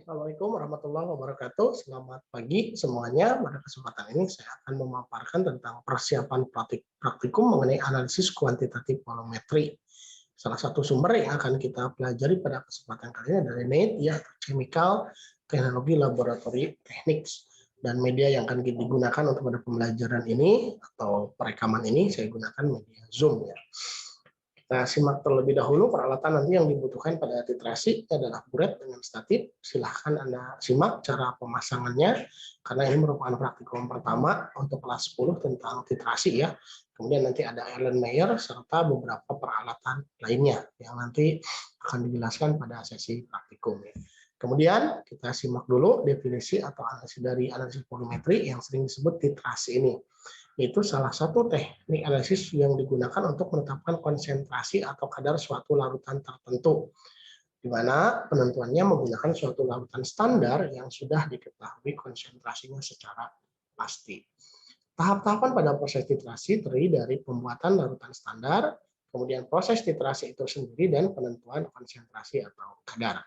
Assalamualaikum warahmatullahi wabarakatuh. Selamat pagi semuanya. Pada kesempatan ini saya akan memaparkan tentang persiapan praktikum mengenai analisis kuantitatif volumetri. Salah satu sumber yang akan kita pelajari pada kesempatan kali ini adalah NATE, ya, Chemical Technology Laboratory Techniques. Dan media yang akan digunakan untuk pada pembelajaran ini atau perekaman ini saya gunakan media Zoom, ya. Kita simak terlebih dahulu peralatan nanti yang dibutuhkan pada titrasi adalah buret dengan statif. Silahkan Anda simak cara pemasangannya, karena ini merupakan praktikum pertama untuk kelas 10 tentang titrasi, ya. Kemudian nanti ada Erlenmeyer serta beberapa peralatan lainnya yang nanti akan dijelaskan pada sesi praktikum. Kemudian kita simak dulu definisi atau analisis dari analisis volumetri yang sering disebut titrasi ini. Itu salah satu teknik analisis yang digunakan untuk menetapkan konsentrasi atau kadar suatu larutan tertentu, di mana penentuannya menggunakan suatu larutan standar yang sudah diketahui konsentrasinya secara pasti. Tahap-tahapan pada proses titrasi terdiri dari pembuatan larutan standar, kemudian proses titrasi itu sendiri, dan penentuan konsentrasi atau kadar.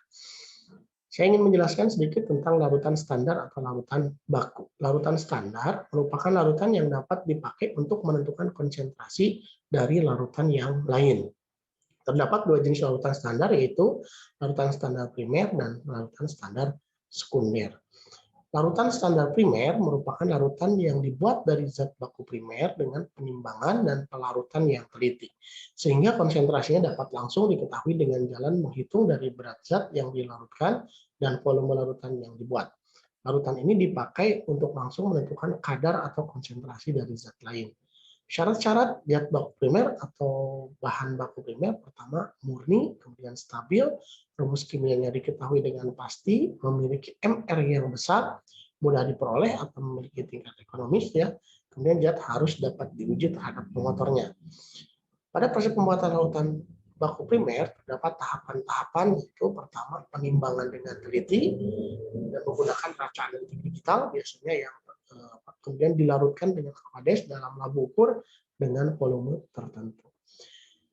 Saya ingin menjelaskan sedikit tentang larutan standar atau larutan baku. Larutan standar merupakan larutan yang dapat dipakai untuk menentukan konsentrasi dari larutan yang lain. Terdapat dua jenis larutan standar, yaitu larutan standar primer dan larutan standar sekunder. Larutan standar primer merupakan larutan yang dibuat dari zat baku primer dengan penimbangan dan pelarutan yang teliti, sehingga konsentrasinya dapat langsung diketahui dengan jalan menghitung dari berat zat yang dilarutkan dan volume larutan yang dibuat. Larutan ini dipakai untuk langsung menentukan kadar atau konsentrasi dari zat lain. Syarat-syarat zat baku primer atau bahan baku primer: pertama, murni, kemudian stabil, rumus kimianya diketahui dengan pasti, memiliki MR yang besar, mudah diperoleh atau memiliki tingkat ekonomis, ya. Kemudian zat harus dapat diuji terhadap pemotornya. Pada proses pembuatan larutan baku primer terdapat tahapan-tahapan, yaitu pertama, penimbangan dengan teliti dan menggunakan raca analitik digital, biasanya yang kemudian dilarutkan dengan aqueous dalam labu ukur dengan volume tertentu.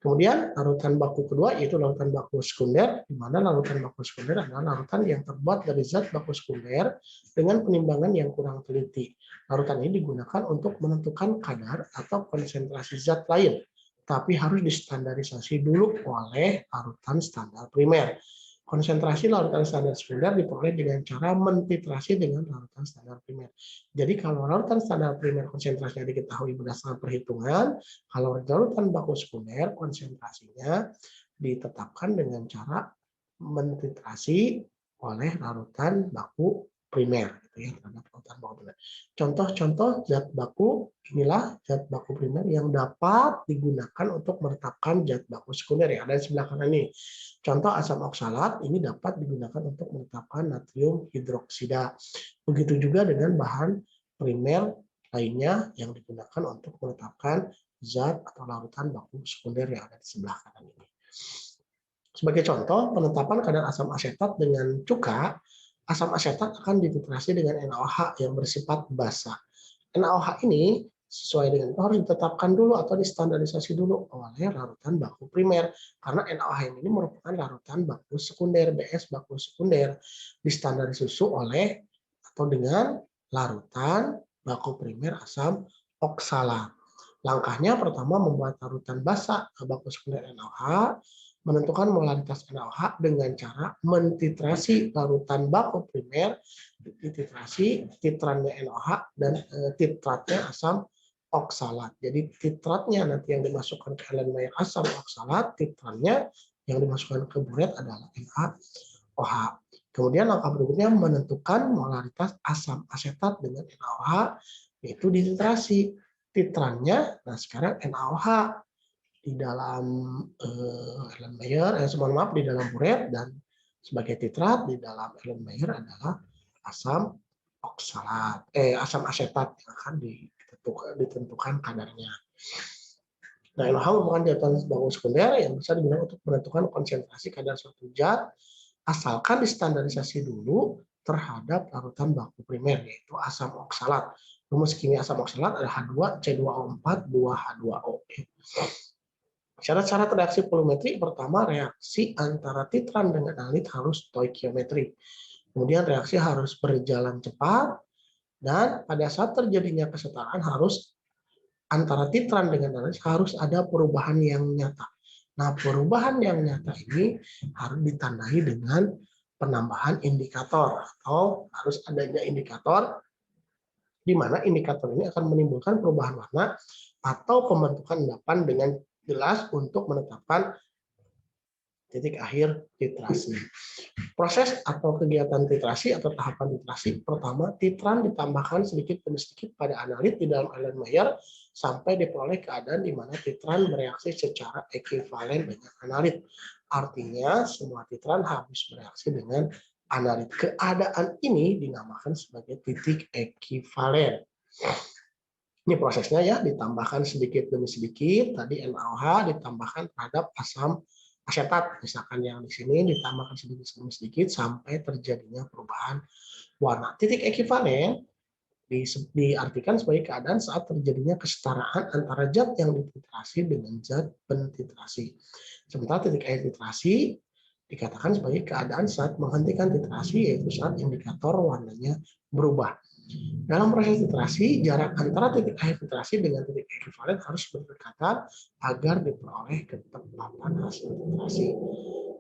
Kemudian larutan baku kedua yaitu larutan baku sekunder, di mana larutan baku sekunder adalah larutan yang terbuat dari zat baku sekunder dengan penimbangan yang kurang teliti. Larutan ini digunakan untuk menentukan kadar atau konsentrasi zat lain, tapi harus distandarisasi dulu oleh larutan standar primer. Konsentrasi larutan standar sekunder diperoleh dengan cara mentitrasi dengan larutan standar primer. Jadi kalau larutan standar primer konsentrasinya diketahui berdasarkan perhitungan, kalau larutan baku sekunder konsentrasinya ditetapkan dengan cara mentitrasi oleh larutan baku primer, gitu ya, terhadap larutan baku primer. Contoh-contoh zat baku, inilah zat baku primer yang dapat digunakan untuk menetapkan zat baku sekunder, yang ada di sebelah kanan ini. Contoh asam oksalat ini dapat digunakan untuk menetapkan natrium hidroksida. Begitu juga dengan bahan primer lainnya yang digunakan untuk menetapkan zat atau larutan baku sekunder yang ada di sebelah kanan ini. Sebagai contoh, penetapan kadar asam asetat dengan cuka, asam asetat akan dititrasi dengan NaOH yang bersifat basa. NaOH ini sesuai dengan itu harus ditetapkan dulu atau distandarisasi dulu oleh larutan baku primer, karena NaOH ini merupakan larutan baku sekunder, BS baku sekunder, distandarisasi oleh atau dengan larutan baku primer asam oksalat. Langkahnya pertama membuat larutan basa baku sekunder NaOH, menentukan molaritas NaOH dengan cara mentitrasi larutan baku primer, dititrasi titrannya NaOH dan titratnya asam oksalat. Jadi titratnya nanti yang dimasukkan ke Erlenmeyer asam oksalat, titrannya yang dimasukkan ke buret adalah NaOH. Kemudian langkah berikutnya menentukan molaritas asam asetat dengan NaOH, yaitu dititrasi titrannya. Nah sekarang NaOH di dalam Erlenmeyer, di dalam buret, dan sebagai titrat di dalam Erlenmeyer adalah asam oksalat, asam asetat yang akan ditentukan kadarnya. Nah, NaOH merupakan zat baku sekunder yang bisa digunakan untuk menentukan konsentrasi kadar suatu zat, asalkan distandarisasi dulu terhadap larutan baku primer, yaitu asam oksalat. Rumus kimia asam oksalat adalah H2C2O4 2H2O. Syarat-syarat reaksi volumetri: pertama, reaksi antara titran dengan analit harus stoikiometri. Kemudian reaksi harus berjalan cepat, dan pada saat terjadinya kesetaraan harus antara titran dengan analisis harus ada perubahan yang nyata. Nah, perubahan yang nyata ini harus ditandai dengan penambahan indikator atau harus adanya indikator di mana indikator ini akan menimbulkan perubahan warna atau pembentukan endapan dengan jelas untuk menetapkan titik akhir titrasi. Proses atau kegiatan titrasi atau tahapan titrasi pertama, titran ditambahkan sedikit demi sedikit pada analit di dalam Erlenmeyer sampai diperoleh keadaan di mana titran bereaksi secara ekivalen dengan analit. Artinya semua titran habis bereaksi dengan analit. Keadaan ini dinamakan sebagai titik ekivalen. Ini prosesnya ya, ditambahkan sedikit demi sedikit. Tadi NaOH ditambahkan terhadap asam asetat, misalkan yang di sini ditambahkan sedikit demi sedikit sampai terjadinya perubahan warna. Titik ekivalen diartikan sebagai keadaan saat terjadinya kesetaraan antara zat yang dititrasi dengan zat pentitrasi. Sementara titik akhir titrasi dikatakan sebagai keadaan saat menghentikan titrasi, yaitu saat indikator warnanya berubah. Dalam proses titrasi, jarak antara titik akhir titrasi dengan titik ekivalen harus berdekatan agar diperoleh ketepatan hasil titrasi.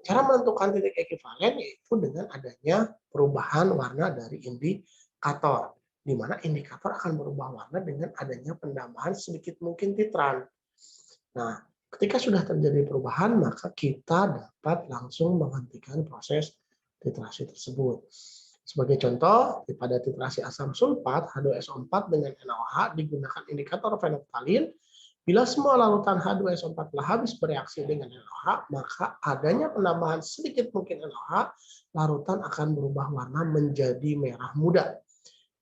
Cara menentukan titik ekivalen yaitu dengan adanya perubahan warna dari indikator, di mana indikator akan berubah warna dengan adanya penambahan sedikit mungkin titran. Nah, ketika sudah terjadi perubahan, maka kita dapat langsung menghentikan proses titrasi tersebut. Sebagai contoh, pada titrasi asam sulfat H2SO4 dengan NaOH digunakan indikator fenolftalin. Bila semua larutan H2SO4 telah habis bereaksi dengan NaOH, maka adanya penambahan sedikit mungkin NaOH, larutan akan berubah warna menjadi merah muda.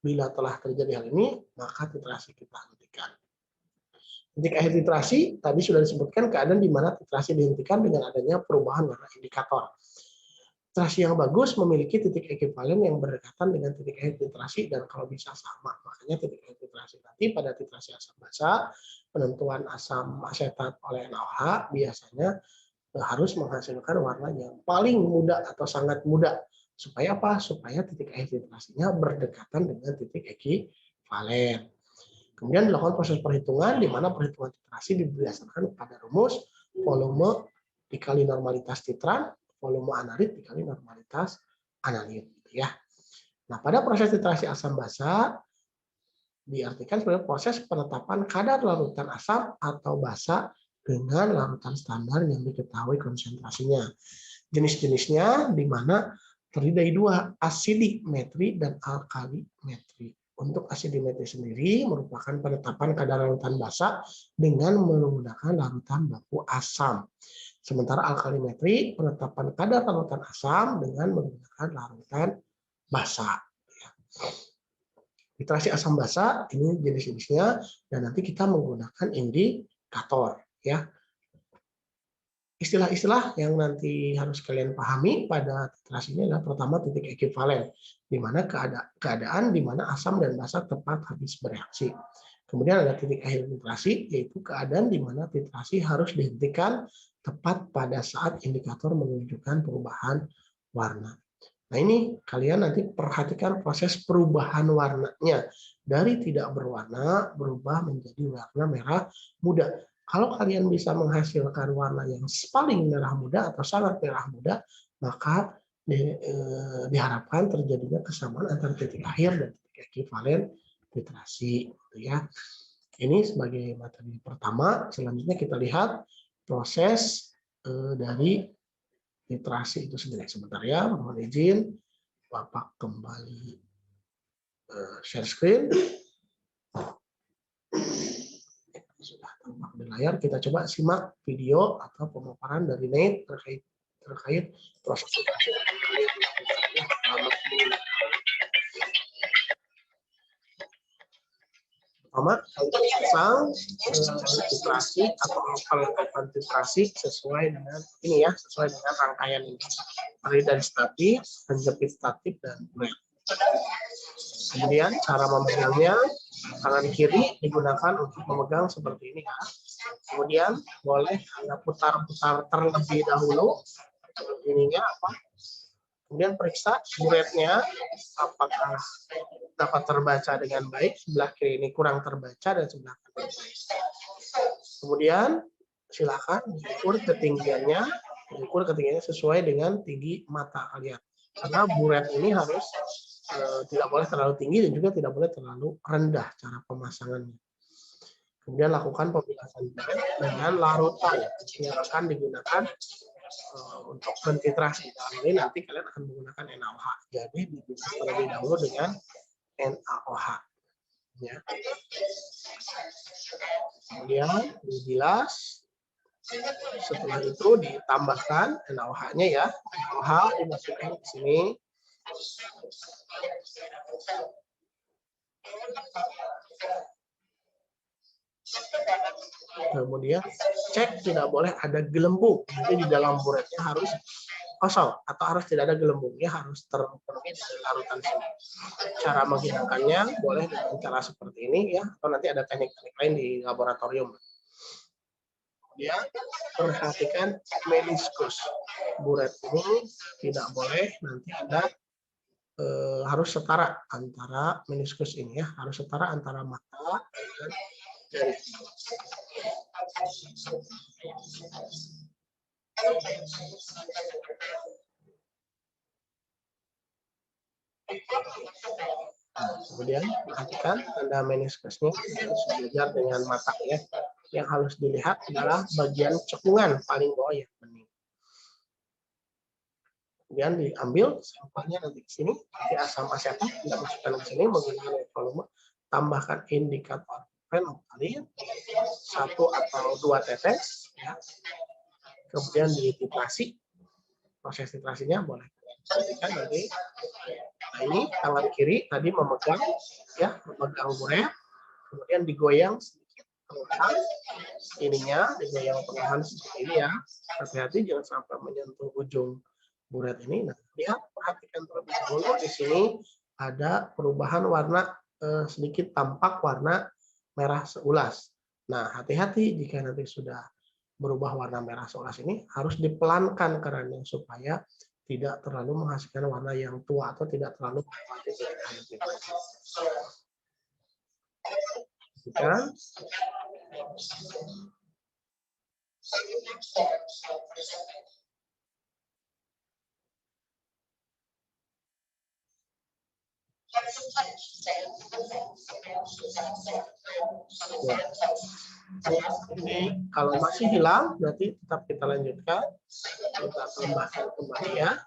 Bila telah terjadi hal ini, maka titrasi kita hentikan. Titik akhir titrasi tadi sudah disebutkan keadaan di mana titrasi dihentikan dengan adanya perubahan warna indikator. Titrasi yang bagus memiliki titik ekivalen yang berdekatan dengan titik akhir titrasi dan kalau bisa sama. Makanya titik akhir titrasi nanti pada titrasi asam basa, penentuan asam asetat oleh NaOH biasanya harus menghasilkan warna yang paling muda atau sangat muda. Supaya apa? Supaya titik akhir titrasinya berdekatan dengan titik ekivalen. Kemudian dilakukan proses perhitungan di mana perhitungan titrasi didasarkan pada rumus volume dikali normalitas titran, volume analit dikali normalitas analit, ya. Nah, pada proses titrasi asam basa diartikan sebagai proses penetapan kadar larutan asam atau basa dengan larutan standar yang diketahui konsentrasinya. Jenis-jenisnya di mana terdiri dari dua, asidimetri dan alkalimetri. Untuk asidimetri sendiri merupakan penetapan kadar larutan basa dengan menggunakan larutan baku asam. Sementara alkalimetri penetapan kadar larutan asam dengan menggunakan larutan basa. Titrasi asam basa ini jenis-jenisnya dan nanti kita menggunakan indikator, ya. Istilah-istilah yang nanti harus kalian pahami pada titrasi ini adalah pertama titik ekivalen, di mana keadaan di mana asam dan basa tepat habis bereaksi. Kemudian ada titik akhir titrasi, yaitu keadaan di mana titrasi harus dihentikan tepat pada saat indikator menunjukkan perubahan warna. Nah, ini kalian nanti perhatikan proses perubahan warnanya. Dari tidak berwarna berubah menjadi warna merah muda. Kalau kalian bisa menghasilkan warna yang paling merah muda atau sangat merah muda, maka diharapkan terjadinya kesamaan antara titik akhir dan titik ekivalen titrasi. Ya. Ini sebagai materi pertama. Selanjutnya kita lihat proses dari titrasi itu sendiri. Sebentar ya, mohon izin Bapak kembali share screen. Sudah tampak di layar, kita coba simak video atau pemaparan dari Nate terkait proses titrasi. Pertama, pasang titrasi atau perlengkapan titrasi sesuai dengan ini ya, sesuai dengan rangkaian ini. Terdiri dari statif, penjepit statif, dan blend. Kemudian cara memegangnya, tangan kiri digunakan untuk memegang seperti ini ya. Kemudian boleh Anda putar-putar terlebih dahulu. Ininya apa? Kemudian periksa buretnya apakah dapat terbaca dengan baik. Sebelah kiri ini kurang terbaca dan sebelah kanan baik. Kemudian silakan diukur ketinggiannya sesuai dengan tinggi mata kalian. Karena buret ini harus tidak boleh terlalu tinggi dan juga tidak boleh terlalu rendah cara pemasangannya. Kemudian lakukan pembilasan buret dengan larutan yang akan digunakan untuk ventitrasi. Dalam ini nanti kalian akan menggunakan NaOH. Jadi dibilas terlebih dahulu dengan NaOH. Ya. Kemudian dibilas. Setelah itu ditambahkan NaOH-nya ya. NaOH dimasukkan ke sini. Kemudian cek tidak boleh ada gelembung. Jadi di dalam buretnya harus kosong atau harus tidak ada gelembungnya, harus terpenuhi dengan larutan sini. Cara menghilangkannya boleh dengan cara seperti ini ya, atau nanti ada teknik-teknik lain di laboratorium. Kemudian perhatikan meniskus. Buret ini tidak boleh nanti ada harus setara antara meniskus ini ya, harus setara antara mata dan jari. Kemudian perhatikan tanda meniskusnya harus sejajar dengan mata ya. Yang harus dilihat adalah bagian cekungan paling bawah yang bening. Kemudian diambil sampelnya nanti ke sini, di asam asetat tidak masukkan ke sini menggunakan volume, tambahkan indikator fenolftalin 1 atau 2 tetes ya. Kemudian dititrasi. Proses titrasinya boleh perhatikan nanti. Nah, ini tangan kiri tadi memegang ya, memegang buret, kemudian digoyang sedikit perlahan ininya, digoyang perlahan seperti ini ya. Hati-hati jangan sampai menyentuh ujung buret ini. Nah, lihat perhatikan terlebih dahulu di sini ada perubahan warna sedikit tampak warna merah seulas. Nah, hati-hati jika nanti sudah berubah warna merah seulas ini harus dipelankan kerannya supaya tidak terlalu menghasilkan warna yang tua atau tidak terlalu melewati titik air. Jadi kalau masih hilang berarti tetap kita lanjutkan, kita tambahkan kembali ya.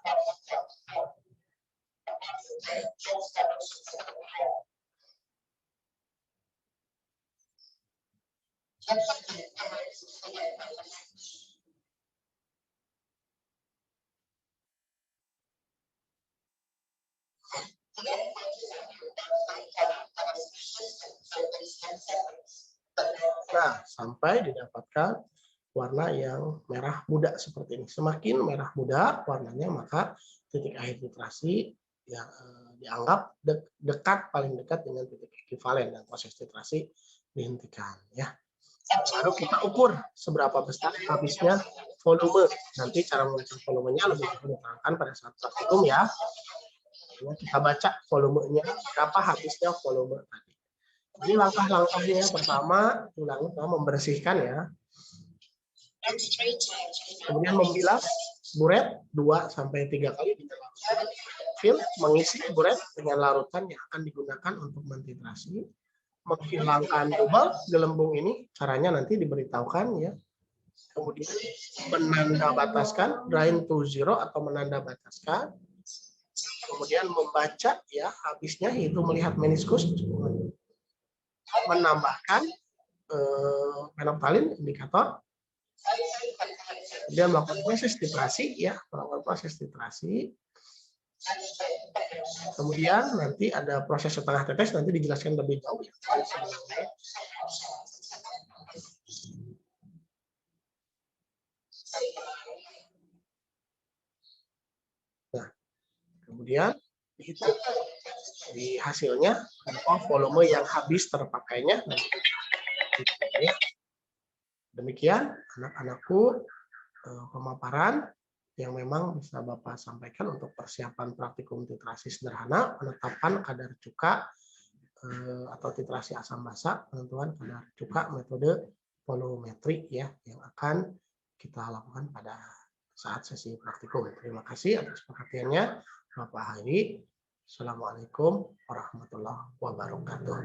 Nah, sampai didapatkan warna yang merah muda seperti ini. Semakin merah muda warnanya, maka titik akhir titrasi yang dianggap dekat, paling dekat dengan titik ekivalen dan proses titrasi dihentikan. Ya. Baru kita ukur seberapa besar habisnya volume. Nanti cara mengukur volumenya lebih diterangkan pada saat praktikum ya. Kita baca volumenya, berapa habisnya volume tadi. Jadi langkah-langkahnya pertama, membersihkan ya. Kemudian membilas buret 2-3 kali di dalam fill, mengisi buret dengan larutan yang akan digunakan untuk mentitrasi. Menghilangkan bubble gelembung ini, caranya nanti diberitahukan ya. Kemudian menanda bataskan, drain to zero atau menanda bataskan. Kemudian membaca ya habisnya itu melihat meniskus, menambahkan fenolftalin indikator, kemudian melakukan proses titrasi ya, melakukan proses titrasi. Kemudian nanti ada proses setengah tetes, nanti dijelaskan lebih jauh ya. Nah, kemudian dihitung di hasilnya volume yang habis terpakainya. Demikian anak-anakku pemaparan yang memang bisa Bapak sampaikan untuk persiapan praktikum titrasi sederhana, penetapan kadar cuka atau titrasi asam basa, penentuan kadar cuka metode volumetri ya yang akan kita lakukan pada saat sesi praktikum. Terima kasih atas perhatiannya, Bapak Hairi. Assalamualaikum warahmatullahi wabarakatuh.